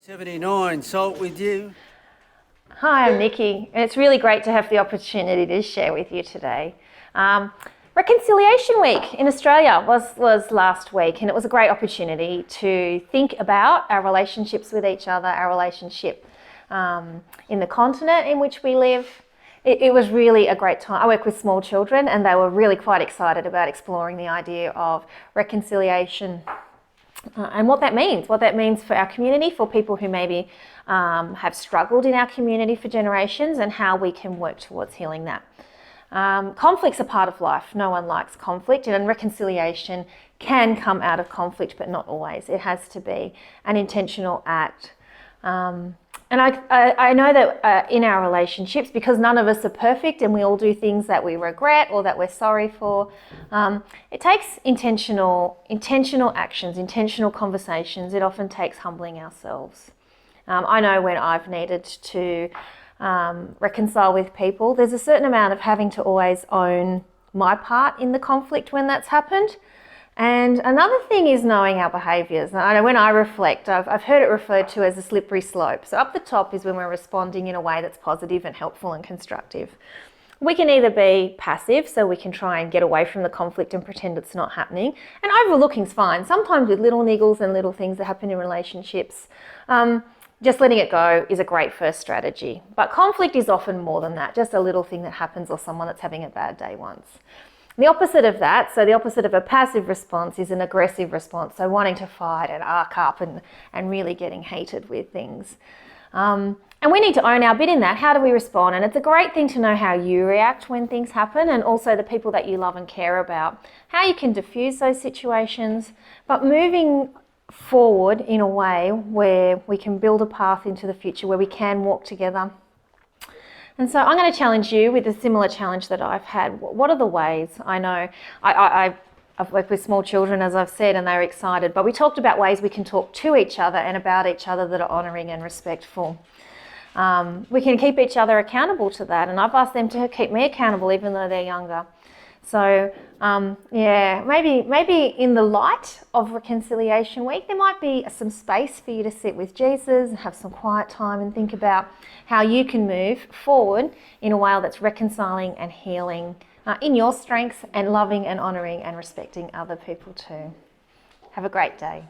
'79, Salt with you. Hi, I'm Nikki, and it's really great to have the opportunity to share with you today. Reconciliation Week in Australia was last week, and it was a great opportunity to think about our relationships with each other, our relationship in the continent in which we live. It was really a great time. I work with small children, and they were really quite excited about exploring the idea of reconciliation and what that means for our community, for people who maybe have struggled in our community for generations, and how we can work towards healing that. Conflict's a part of life. No one likes conflict, and reconciliation can come out of conflict, but not always. It has to be an intentional act. And I know that in our relationships, because none of us are perfect and we all do things that we regret or that we're sorry for, it takes intentional actions, intentional conversations. It often takes humbling ourselves. I know when I've needed to reconcile with people, there's a certain amount of having to always own my part in the conflict when that's happened. And another thing is knowing our behaviours. I know when I reflect, I've heard it referred to as a slippery slope. So up the top is when we're responding in a way that's positive and helpful and constructive. We can either be passive, so we can try and get away from the conflict and pretend it's not happening. And overlooking's fine. Sometimes with little niggles and little things that happen in relationships, just letting it go is a great first strategy. But conflict is often more than that, just a little thing that happens or someone that's having a bad day once. The opposite of that, so the opposite of a passive response, is an aggressive response, so wanting to fight and arc up and really getting heated with things. And we need to own our bit in that. How do we respond? And it's a great thing to know how you react when things happen, and also the people that you love and care about, how you can diffuse those situations, but moving forward in a way where we can build a path into the future where we can walk together. And so I'm going to challenge you with a similar challenge that I've had. What are the ways? I know I've worked with small children, as I've said, and they're excited, but we talked about ways we can talk to each other and about each other that are honouring and respectful. We can keep each other accountable to that, and I've asked them to keep me accountable even though they're younger. So maybe in the light of Reconciliation Week, there might be some space for you to sit with Jesus and have some quiet time and think about how you can move forward in a way that's reconciling and healing in your strengths, and loving and honouring and respecting other people too. Have a great day.